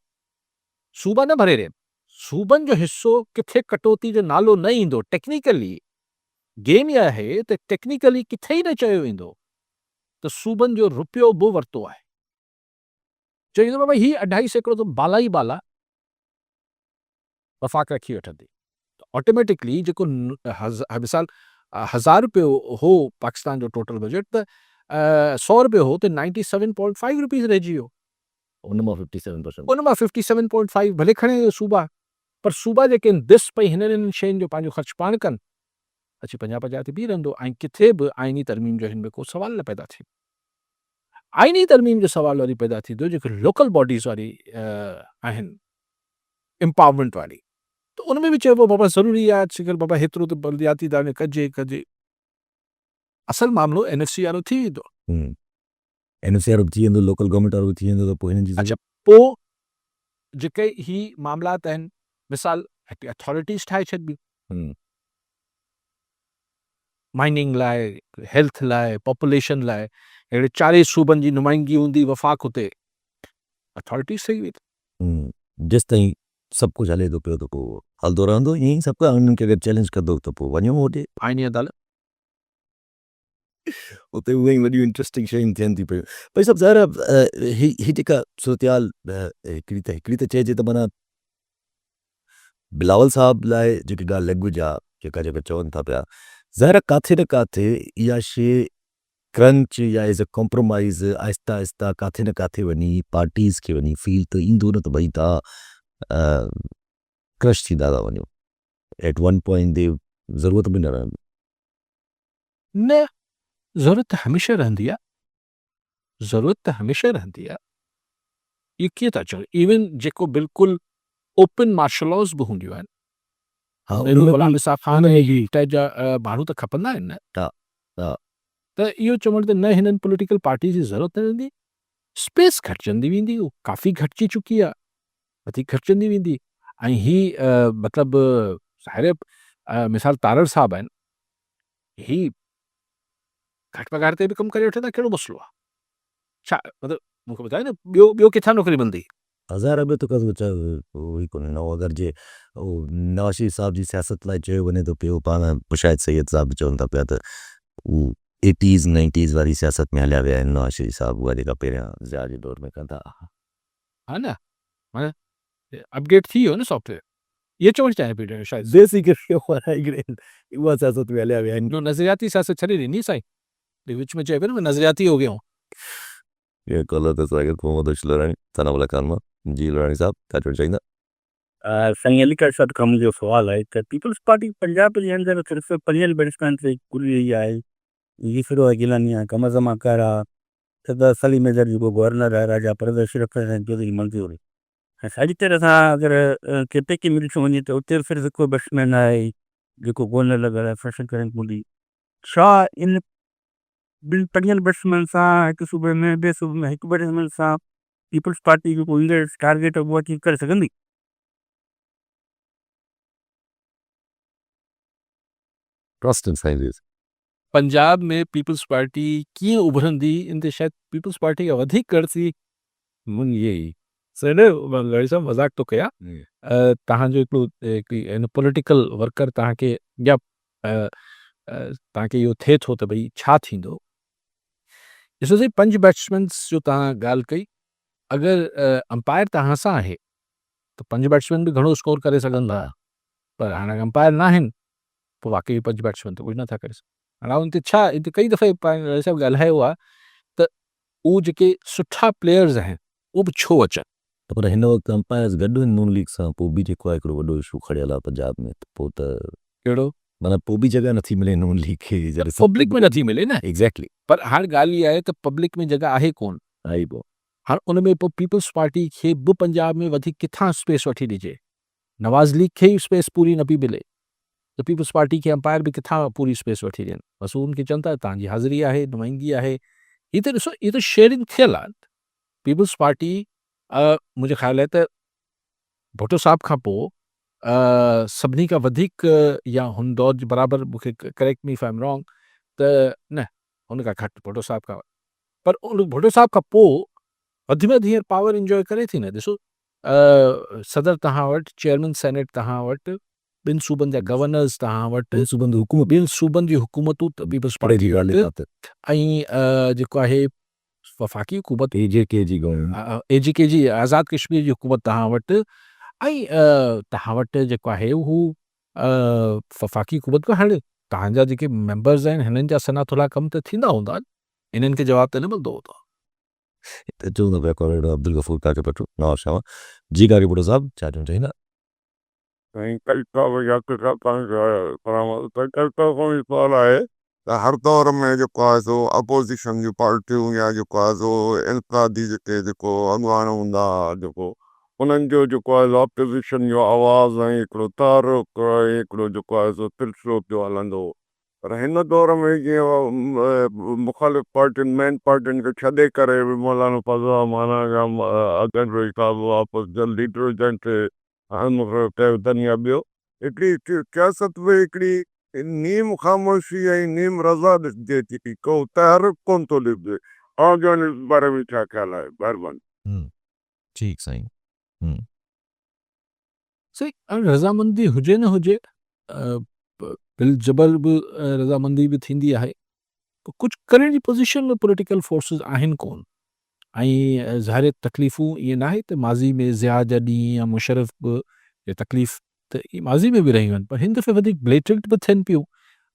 Speaker 2: सूबा न भरे ॾियनि, सूबनि जो हिसो किथे कटौती जो नालो न ईंदो, टेक्निकली गेम इहा आहे त टेक्निकली किथे ई न चयो वेंदो त सूबनि जो रुपयो बि वरितो आहे, चयो वेंदो बाबा हीउ 2.5% त बाला ई बाला वफ़ाक़ रखी वठंदी, ऑटोमेटिकली जेको मिसाल 1000 रुपयो हो पाकिस्तान जो टोटल बजट त 100 रुपयो हो त 97.5 रुपीज़ रहिजी वियो,
Speaker 1: उन मां 57%।
Speaker 2: उन मां 57.5 भले खणे सूबा, पर सूबा जेके आहिनि दिस पई हिननि शयुनि जो पंहिंजो ख़र्च पाण कनि, अची 50-50 ते बीह रहंदो ऐं किथे बि आइनी तरमीम जो हिन में को सवाल न पैदा थिए। आइनी तरमीम जो सवाल वरी पैदा थींदो जेके लोकल बॉडीज़ वारी आहिनि, एम्पावरमेंट वारी, त उन में बि चइबो बाबा ज़रूरी आहे अगर बाबा हेतिरो त बलदियाती दाने कजे, असल मामिलो NFC वारो थी वेंदो।
Speaker 1: NFC वारो बि थी वेंदो, लोकल गवर्नमेंट वारो बि थी वेंदो, त पोइ हिननि जी
Speaker 2: अच्छा, पोइ जेके ही मामलात आहिनि, मिसाल अथॉरिटीज़ ठाहे छॾिबियूं, माइनिंग लाइ, हेल्थ लाइ, पॉपुलेशन लाइ, अहिड़े 4 सूबनि जी नुमाइंदगी हूंदी वफ़ाक़ हुते, अथॉरिटीज़ ठही वेंदी।
Speaker 1: जेसि ताईं सभु कुझु हले थो पियो त पोइ हलंदो रहंदो, ईअं ई सभु उन्हनि खे अगरि चैलेंज कंदो त पोइ वञो होॾे
Speaker 2: आइनी अदालत,
Speaker 1: उते उहे ई वॾियूं इंट्रस्टिंग शयूं थियनि थी पियूं। भई सभु ज़ाहिर ही जेका सूरतयाल हिकिड़ी त चइजे त माना बिलावल साहब लाइ जेकी ॻाल्हि लैंग्वेज आहे जेका चवनि था पिया, ज़ाहिर काथे न काथे इहा शइ क्रंच या as a compromise Aahista Aahista काथे न काथे वञी पार्टीज़ खे वञी फील त ईंदो न त भई तव्हां क्रश थींदा था वञो, एट वन पॉइंट ते ज़रूरत बि न रहंदी।
Speaker 2: न ज़रूरत त हमेशह रहंदी आहे, ज़रूरत त हमेशह रहंदी आहे, इहो कीअं था चओ, इवन जेको बिल्कुलु ओपन मार्शल लॉज़ बि हूंदियूं आहिनि, गुलाम निसार ख़ान टाइप जा माण्हू त खपंदा आहिनि न, त इहो चवण त न हिननि पॉलिटिकल पार्टी जी ज़रूरत न रहंदी, स्पेस घटिजंदी वेंदी, उहो काफ़ी घटिजी चुकी आहे, वधीक घटिजंदी वेंदी, ऐं ही मतिलबु ज़ाहिर मिसाल तारड़ साहब आहिनि, ही घटि पघार ते बि कमु करे वठंदा, कहिड़ो मसइलो आहे, छा मतिलबु मूंखे ॿुधायो न, ॿियो किथां नौकिरी मिलंदी,
Speaker 1: हज़ार में तो कोई कोन्हे न, अगरि जे नवाज़ शरीफ़ साहब जी सियासत लाइ चयो वञे थो पियो, पाण मुशाहिद सैयद साहब बि चवनि था पिया त हू 80s 90s वारी सियासत में हलिया विया आहिनि नवाज़ शरीफ़ साहब, उहा जेका पहिरियां ज़िया जे दौर में कंदा।
Speaker 2: हा न, माना अपग्रेड थी वियो न सॉफ्टवेयर, इहे चवणु चाहियां पियो शायदि,
Speaker 1: देसी उहा सियासत में हलिया विया आहिनि।
Speaker 2: नज़रियाती सियासत छॾे ॾिनी साईं, विच में चए पियो न नज़रियाती हो गया
Speaker 1: ये कॉलर ते स्वागत मोहम्मद अशल राणी थाना वाला कानमा जी राणी साहब छा चवणु चाहींदा?
Speaker 4: साईं अलीगढ़ साहब खां मुंहिंजो सुवालु आहे त पीपल्स पार्टी पंजाब जे अंदरि सिर्फ़ु 5 बैट्समैन ते खुली रही आहे, ईसरो आहे, गिलानी आहे, कमर ज़माकार आहे, सदा सलीम मेजर जेको गवर्नर आहे, राजा परदर्शी रखण जो मंज़ूर आहे, ऐं साॻी तरह सां अगरि केपी मिली थो वञे त उते सिर्फ़ु हिकु बैट्समैन आहे जेको गवर्नर लॻल आहे, फैशन करण मोदी, छा इन 5 बैट्समैन सां हिकु सूबे में ॿिए सूबे में हिकु बैट्समैन सां पीपल्स पार्टी जेको ईंदड़ टारगेट उहो अचीव करे सघंदी?
Speaker 1: ट्रस्ट इन साइंस
Speaker 2: पंजाब में पीपल्स पार्टी कीअं उभरंदी, इन ते शायदि पीपल्स पार्टी खां वधीक करसी मुंहिंजी इहे ई सर लड़ी साहब मज़ाक थो कयां, तव्हांजो हिकिड़ी पॉलिटिकल वर्कर तव्हांखे या तव्हांखे इहो थिए थो त भई छा थींदो, ॾिसोसीं 5 बैट्समैन्स जो तव्हां ॻाल्हि कई, अगरि अंपायर तव्हां सां आहे त 5 बैट्समैन बि घणो स्कोर करे सघंदा, पर हाणे अंपायर न आहिनि, पोइ वाक़ई 5 बैट्समैन त कुझु नथा करे सघनि। हाणे हुन ते छा, हिते कई दफ़े सभु ॻाल्हायो आहे त उहे जेके सुठा प्लेयर्स आहिनि उहे बि छो अचनि,
Speaker 1: त पर हिन वक़्तु अंपायर्स गॾु आहिनि नून लीग सां, पोइ बि जेको आहे हिकिड़ो वॾो इशू खड़ियल आहे पंजाब में, त पोइ त
Speaker 2: कहिड़ो
Speaker 1: माना पोइ बि जॻह नथी मिले नून लीग खे,
Speaker 2: पब्लिक में नथी मिले न,
Speaker 1: एग्ज़ैक्टली
Speaker 2: पर हाणे ॻाल्हि इहा आहे त पब्लिक में जॻह आहे कोन,
Speaker 1: आई पोइ
Speaker 2: हाणे उन में पोइ पीपल्स पार्टी खे बि पंजाब में वधीक किथां स्पेस वठी ॾिजे, नवाज़ लीग खे ई स्पेस पूरी न पई मिले त पीपल्स पार्टी खे अंपायर बि किथां पूरी स्पेस वठी ॾियनि। बसि उनखे चवनि था तव्हांजी हाज़िरी आहे, नुमाइंदगी आहे। हीअ त ॾिसो, इहो त शेयरिंग थियल आहे। पीपल्स पार्टी मुंहिंजे ख़्याल आहे त भुट्टो साहब खां पोइ सभिनी खां वधीक या हुन दौर जे बराबरि, मूंखे correct me if I am wrong, त न हुन खां घटि भुट्टो साहब खां, पर उन भुट्टो साहब खां पोइ वधि में वधि हींअर पावर इंजॉय करे थी न। ॾिसो, सदर तव्हां वटि, चेयरमैन सेनेट तव्हां वटि, ॿिनि सूबनि जा गवर्नर्स तव्हां वटि,
Speaker 1: सूबनि जी हुकूमत
Speaker 2: ॿिनि सूबनि जी हुकूमतूं त पीपल्स
Speaker 1: परे जी
Speaker 2: पार्टी
Speaker 1: ॻाल्हि
Speaker 2: वटि, ऐं जेको आहे वफ़ाक़ी हुकूमत,
Speaker 1: AJK जी गवर्नमेंट
Speaker 2: AJK जी, आज़ाद कश्मीर जी हुकूमत तव्हां वटि, ऐं तव्हां वटि जेको आहे हू वफ़ाक़ी हुकूमत बि। हाणे तव्हांजा जेके मेंबर्स आहिनि हिननि जा सना थोरा कम त थींदा हूंदा, इन्हनि खे जवाब त न मिलंदो हूंदो।
Speaker 1: चवंदा पिया कॉमरेड अब्दुल गफूर काके पटो नवाज़ शाह जी काके पटो साहब छा चवणु चाहींदा?
Speaker 4: साईं कविता यादि साहब तव्हांखे करामत। त कविता खां ई सुवालु आहे
Speaker 3: त हर दौर में जेको आहे सो अपोज़िशन जूं पार्टियूं या जेको आहे सो इनक़ादी जेके जेको अॻवान हूंदा हुआ, जेको उन्हनि जो जेको आहे ऑपोज़िशन जो आवाज़ ऐं हिकिड़ो तारुक ऐं हिकिड़ो जेको आहे सो सिलसिलो पियो हलंदो हो। पर हिन दौर में जीअं मुख़ालिफ़ पार्टियुनि, मेन पार्टियुनि खे छॾे करे मौलाना फज़ल रहमान या अगन साहब वापसि जल्दी लीडर थे कयो अथनि या ॿियो, हिकिड़ी सियासत में हिकिड़ी नीम ख़ामोशी ऐं नीम रज़ा ॾिसिजे थी, को तहरीक कोन थो ॾिसिजे। जो हिन बारे में छा ख़्यालु आहे? महिरबानी।
Speaker 1: ठीकु साईं।
Speaker 2: सही, रज़ामंदी हुजे न हुजे, बिल जबल बि रज़ामंदी बि थींदी आहे, कुझु करण जी पोज़ीशन में पॉलिटिकल फोर्सिस आहिनि कोन। ऐं ज़ाहिर तकलीफ़ूं ईअं न आहे त माज़ी में ज़िया जा ॾींहं या मुशरफ बि तकलीफ़ त माज़ी में बि रहियूं आहिनि, पर हिन दफ़े वधीक ब्लेटेंट बि थियनि पियूं।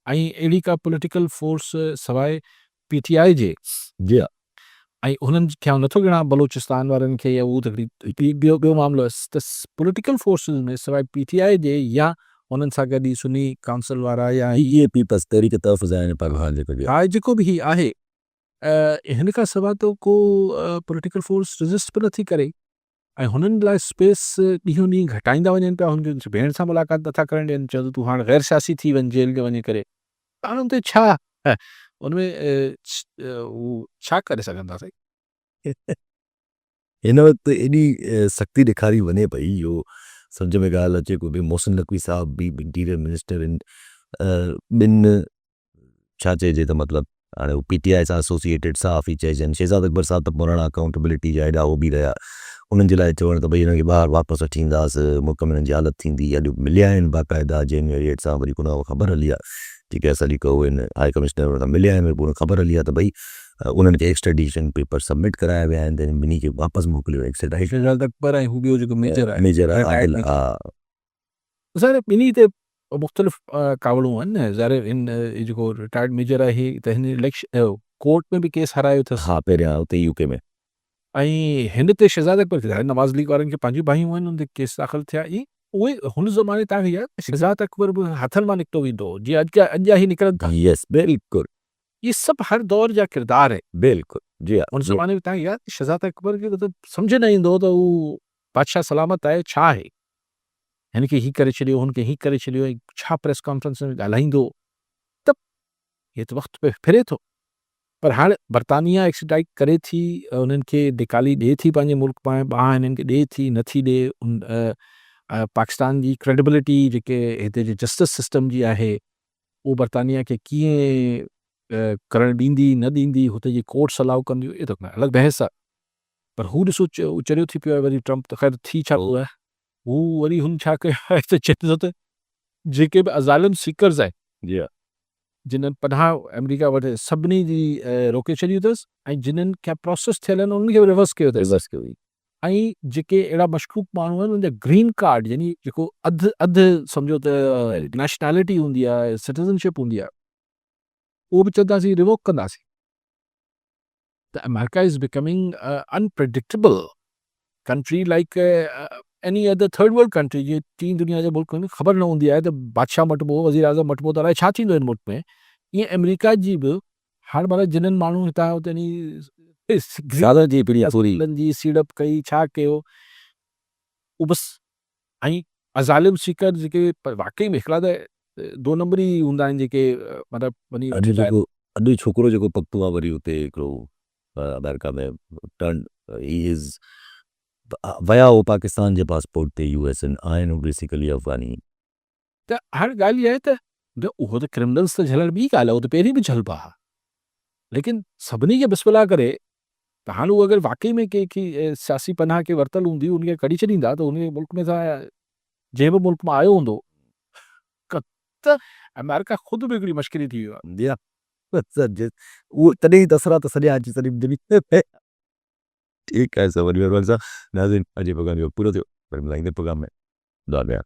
Speaker 2: ऐं अहिड़ी का पॉलिटिकल फोर्स सवाइ PTI जे,
Speaker 1: जी हा,
Speaker 2: ऐं हुननि खे नथो ॻणा बलोचिस्तान वारनि खे, या उहो त हिकिड़ी ॿियो मामिलो आहे। त पॉलिटिकल फोर्सिस में सवाइ PTI जे या हुननि सां गॾु ई सुनी काउंसिल वारा या
Speaker 1: ये पीपल्स तहरीक तहफ़ुज़ आहिनि पाकिस्तान जेको बि आहे।
Speaker 2: हा, जेको बि ही आहे, हिन खां सवाइ त को पॉलिटिकल फोर्स रेज़िस्ट बि नथी करे। ऐं हुननि लाइ स्पेस ॾींहों ॾींहुं घटाईंदा वञनि पिया, हुनखे भेण सां मुलाक़ात नथा करणु ॾियनि, चवनि तूं हाणे गैर सियासी थी वञ जेल में वञी करे। हाणे हुन ते छा हुनमें हू छा करे सघंदासीं?
Speaker 1: हिन वक़्तु एॾी सख़्ती ॾेखारी वञे पई, इहो सम्झ में ॻाल्हि अचे को बि। मोहसिन नक़वी साहब बि इंटीरियर मिनिस्टर आहिनि, ॿिनि छा चइजे त मतिलबु हाणे हू PTI सां एसोसिएटेड साफ़ ई चइजनि। शहज़ाद अकबर साहब त पुराणा अकाउंटेबिलिटी जा हेॾा हो बि रहिया, उन्हनि जे लाइ चवणु त भई हिनखे ॿाहिरि वापसि वठी ईंदासीं, मुल्क में हिननि जी हालत थींदी। अॼु मिलिया आहिनि बाक़ाइदा January 8 सां, वरी कोन ख़बर हली आहे, ठीक है, असली कहो आहिनि हाई कमिश्नर सां मिलिया आहिनि, पूरो ख़बर हली आहे त भई उन्हनि खे एक्सट्रेडिशन पेपर सबमिट कराया विया आहिनि, त ॿिन्ही खे वापसि मोकिलियो एक्सट्रेडिशन।
Speaker 2: शहज़ाद अकबर ऐं हू ॿियो जेको मेजर आहे,
Speaker 1: मेजर आहे आदिल, हा।
Speaker 2: ज़ाहिर ॿिन्ही ते मुख़्तलिफ़ कावड़ूं आहिनि न। ज़ाहिर हिन जेको रिटायर्ड मेजर आहे त हिन इलेक्शन कोर्ट में बि केस हारायो अथसि।
Speaker 1: हा, पहिरियां हुते UK में।
Speaker 2: ऐं हिन ते शहज़ाद अकबर खे नवाज़ लीग वारनि खे पंहिंजूं बाहियूं आहिनि, हुन ते केस दाख़िल थिया। ई उहे हुन ज़माने तव्हांखे यादि, शहज़ाद अकबर बि हथनि मां निकितो वेंदो हो, जीअं अॼु जा ही निकिरनि था।
Speaker 1: यस, बिल्कुलु
Speaker 2: ये सभु हर दौर जा किरदार आहे।
Speaker 1: बिल्कुलु, जी हा।
Speaker 2: उन ज़माने में तव्हांखे यादि, शहज़ाद अकबर खे त सम्झ न ईंदो हो त हू बादशाह सलामत आहे छा आहे, हिन खे ही करे छॾियो, हुनखे ही करे छॾियो, ऐं छा प्रेस कॉन्फ्रेंस में ॻाल्हाईंदो। त हे त वक़्तु पे फिरे थो। पर हाणे बरतानिया एक्सट्राडिट करे थी, उन्हनि खे निकाली ॾिए थी पंहिंजे मुल्क मां, ॿाहिरि हिननि खे ॾिए थी, नथी ॾिए। पाकिस्तान जी क्रेडिबिलिटी जेके हिते जे जस्टिस सिस्टम जी आहे, उहो बरतानिया खे कीअं करणु ॾींदी न ॾींदी, हुते जी कोर्ट्स अलाउ कंदियूं, इहो त अलॻि बहस आहे। पर हू ॾिसो चरियो थी पियो आहे वरी ट्रम्प, त ख़ैर थी छा पियो आहे, हू वरी हुन छा कयो आहे त चए थो त जेके बि अज़ालिम सीकर्स आहिनि,
Speaker 1: जी हा,
Speaker 2: जिन्हनि पनाह अमेरिका वटि, सभिनी जी रोके छॾियूं अथसि, ऐं जिन्हनि खे प्रोसेस थियल आहिनि उन्हनि खे रवस कयो अथसि।
Speaker 1: रिवर्स कयो हुई।
Speaker 2: ऐं जेके अहिड़ा मशकूक माण्हू आहिनि, उनजा ग्रीन कार्ड, यानी जेको अधु सम्झो त नेशनैलिटी हूंदी आहे, सिटीज़नशिप हूंदी आहे, उहो बि चवंदासीं रिवोक कंदासीं। त America is becoming unpredictable country, like any other third world country. जीअं टीं दुनिया जे मुल्क में ख़बर न हूंदी आहे त बादशाह मटिबो, वज़ीर आज़म मटिबो, त अलाए छा थींदो हिन मुल्क में। ईअं अमेरिका जी बि हाणे भले जिन्हनि माण्हू हितां हुते
Speaker 1: ज़्यादा जी पीढ़ी थोरी
Speaker 2: जी सीड़प कई छा कयो उहो बसि ऐं अज़ालिम सीकर जेके वाकई में हिकिड़ा त 2 नंबर ई हूंदा आहिनि जेके मतिलबु वञी
Speaker 1: अॼु
Speaker 2: ठिका
Speaker 1: जेको अॼु छोकिरो जेको पकतो आहे वरी हुते हिकिड़ो अमेरिका में टर्न ही इज़ विया हो पाकिस्तान जे पासपोर्ट ते यूएसएन आहिनि हू बेसिकली अफ़गानी
Speaker 2: त हाणे ॻाल्हि इहा आहे त उहो त क्रिमिनल्स त झलण ॿी ॻाल्हि आहे उहो त पहिरीं बि झलबा हुआ लेकिन सभिनी खे बिस्मिल्लाह करे त हाणे उहो अगरि वाकई में कंहिंखे सियासी पनाह खे वरितल हूंदी उनखे कढी छॾींदा त उन मुल्क में सां जंहिं बि मुल्क मां आयो हूंदो त अमेरिका ख़ुदि बि हिकिड़ी मश्किरी थी वियो आहे
Speaker 1: या उहो तॾहिं दसरा त सॼा अची तॾहिं ठीकु आहे सभु नाज़रीन अॼु प्रोग्राम जो पूरो थियो वरी मिलाईंदे प्रोग्राम में